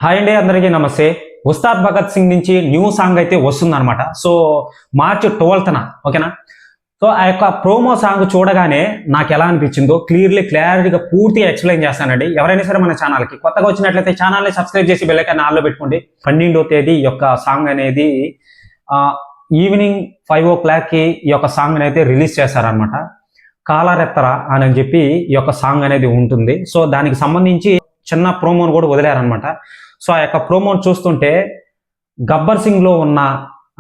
Hi అండి, అందరికీ నమస్తే. ఉస్తాద్ భగత్ సింగ్ నుంచి న్యూ సాంగ్ అయితే వస్తుందన్నమాట. సో మార్చ్ 12న ఓకేనా. సో ఆ యొక్క ప్రోమో సాంగ్ చూడగానే నాకు ఎలా అనిపించిందో క్లారిటీగా పూర్తిగా ఎక్స్ప్లెయిన్ చేస్తానండి. ఎవరైనా సరే మన ఛానల్కి కొత్తగా వచ్చినట్లయితే ఛానల్ని సబ్స్క్రైబ్ చేసి బెల్ ఐకాన్ ఆన్లో పెట్టుకోండి. 12వ తేదీ ఈ యొక్క సాంగ్ అనేది ఈవినింగ్ 5 o'clockకి ఈ యొక్క సాంగ్ అయితే రిలీజ్ చేస్తారనమాట. కాలారెత్తరా అని చెప్పి ఈ యొక్క సాంగ్ అనేది ఉంటుంది. సో దానికి సంబంధించి చిన్న ప్రోమోను కూడా వదిలేరనమాట. సో ఆ యొక్క ప్రోమోను చూస్తుంటే గబ్బర్ సింగ్ లో ఉన్న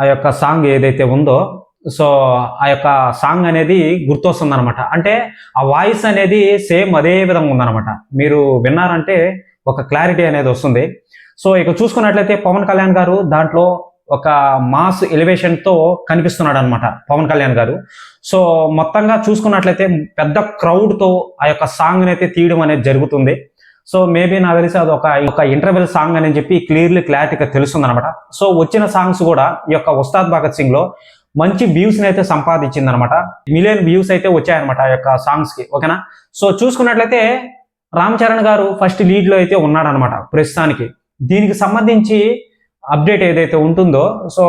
ఆ యొక్క సాంగ్ ఏదైతే ఉందో, సో ఆ యొక్క సాంగ్ అనేది గుర్తొస్తుంది అనమాట. అంటే ఆ వాయిస్ అనేది సేమ్ అదే విధంగా ఉందన్నమాట. మీరు విన్నారంటే ఒక క్లారిటీ అనేది వస్తుంది. సో ఇక చూసుకున్నట్లయితే పవన్ కళ్యాణ్ గారు దాంట్లో ఒక మాస్ ఎలివేషన్ తో కనిపిస్తున్నాడు అనమాట పవన్ కళ్యాణ్ గారు. సో మొత్తంగా చూసుకున్నట్లయితే పెద్ద క్రౌడ్ తో ఆ యొక్క సాంగ్ అయితే తీయడం అనేది జరుగుతుంది. సో మేబీ నాకు తెలిసి అది ఒక ఇంటర్వెల్ సాంగ్ అని చెప్పి క్లారిటీగా తెలుస్తుంది అనమాట. సో వచ్చిన సాంగ్స్ కూడా ఈ యొక్క ఉస్తాద్ భగత్ సింగ్ లో మంచి వ్యూస్ అయితే సంపాదించింది అనమాట. మిలియన్ వ్యూస్ అయితే వచ్చాయన్నమాట ఆ యొక్క సాంగ్స్ కి ఓకేనా. సో చూసుకున్నట్లయితే రామ్ చరణ్ గారు ఫస్ట్ లీడ్ లో అయితే ఉన్నాడనమాట ప్రస్తుతానికి. దీనికి సంబంధించి అప్డేట్ ఏదైతే ఉంటుందో, సో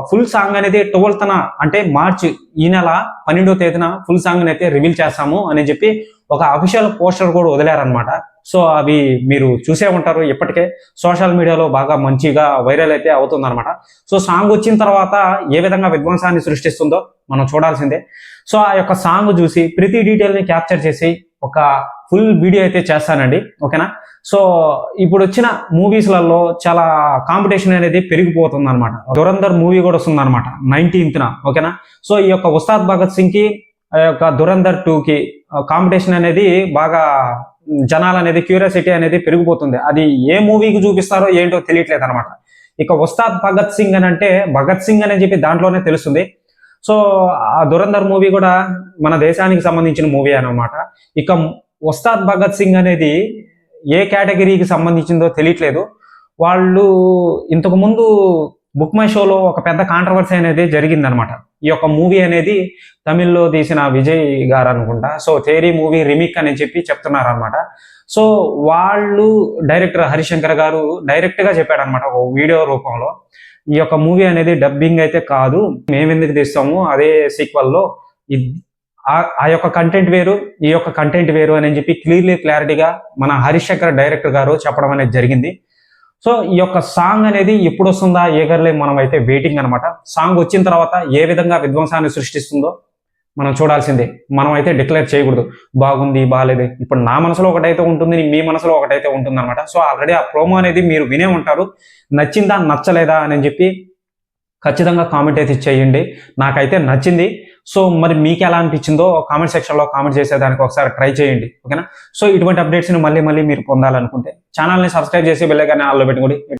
ఫుల్ సాంగ్ అనేది 12న అంటే మార్చి ఈ నెల 12వ తేదీన ఫుల్ సాంగ్ అయితే రివీల్ చేస్తాము అని చెప్పి ఒక అఫీషియల్ పోస్టర్ కూడా వదిలారనమాట. సో అవి మీరు చూసే ఉంటారు, ఇప్పటికే సోషల్ మీడియాలో బాగా మంచిగా వైరల్ అయితే అవుతుందన్నమాట. సో సాంగ్ వచ్చిన తర్వాత ఏ విధంగా విధ్వంసాన్ని సృష్టిస్తుందో మనం చూడాల్సిందే. సో ఆ యొక్క సాంగ్ చూసి ప్రతి డీటెయిల్ని క్యాప్చర్ చేసి ఒక ఫుల్ వీడియో అయితే చేస్తానండి ఓకేనా. సో ఇప్పుడు వచ్చిన మూవీస్లలో చాలా కాంపిటీషన్ అనేది పెరిగిపోతుంది అనమాట. దురంధర్ మూవీ కూడా వస్తుంది అనమాట 19th ఓకేనా. సో ఈ యొక్క ఉస్తాద్ భగత్ సింగ్ కి ఆ యొక్క దురంధర్ 2కి కాంపిటీషన్ అనేది బాగా జనాలు అనేది క్యూరియాసిటీ అనేది పెరిగిపోతుంది. అది ఏ మూవీకి చూపిస్తారో ఏంటో తెలియట్లేదు అనమాట. ఇక ఉస్తాద్ భగత్ సింగ్ అని అంటే భగత్ సింగ్ అని చెప్పి దాంట్లోనే తెలుస్తుంది. సో ఆ దురంధర్ మూవీ కూడా మన దేశానికి సంబంధించిన మూవీ అనమాట. ఇక ఉస్తాద్ భగత్ సింగ్ అనేది ఏ కేటగిరీకి సంబంధించిందో తెలియట్లేదు. వాళ్ళు ఇంతకు ముందు బుక్ మై షోలో ఒక పెద్ద కాంట్రవర్సీ అనేది జరిగిందనమాట. ఈ యొక్క మూవీ అనేది తమిళ్లో తీసిన విజయ్ గారు అనుకుంటా. సో తేరీ మూవీ రీమేక్ అని చెప్పి చెప్తున్నారు అనమాట. సో వాళ్ళు డైరెక్టర్ హరిశంకర్ గారు డైరెక్ట్ గా చెప్పాడనమాట ఒక వీడియో రూపంలో, ఈ యొక్క మూవీ అనేది డబ్బింగ్ అయితే కాదు, మేమెందుకు తీస్తాము అదే సీక్వెల్లో, ఆ యొక్క కంటెంట్ వేరు ఈ యొక్క కంటెంట్ వేరు అని చెప్పి క్లారిటీగా మన హరిశంకర్ డైరెక్టర్ గారు చెప్పడం అనేది జరిగింది. సో ఈ యొక్క సాంగ్ అనేది ఎప్పుడు వస్తుందా ఏగర్లే మనం అయితే వెయిటింగ్ అనమాట. సాంగ్ వచ్చిన తర్వాత ఏ విధంగా విధ్వంసాన్ని సృష్టిస్తుందో మనం చూడాల్సిందే. మనం అయితే డిక్లేర్ చేయకూడదు బాగుంది బాగాలేదు. ఇప్పుడు నా మనసులో ఒకటైతే ఉంటుంది, మీ మనసులో ఒకటైతే ఉంటుంది అనమాట. సో ఆల్రెడీ ఆ ప్రోమో అనేది మీరు వినే ఉంటారు. నచ్చిందా నచ్చలేదా అని చెప్పి ఖచ్చితంగా కామెంట్ అయితే చేయండి. నాకైతే నచ్చింది. సో మరి మీకు ఎలా అనిపించిందో కామెంట్ సెక్షన్లో కామెంట్ చేసేదానికి ఒకసారి ట్రై చేయండి ఓకేనా. సో ఇటువంటి అప్డేట్స్ని మళ్ళీ మీరు పొందాలనుకుంటే ఛానల్ని సబ్స్క్రైబ్ చేసి బెల్ ఐకాన్ ఆన్లో పెట్టుకోండి.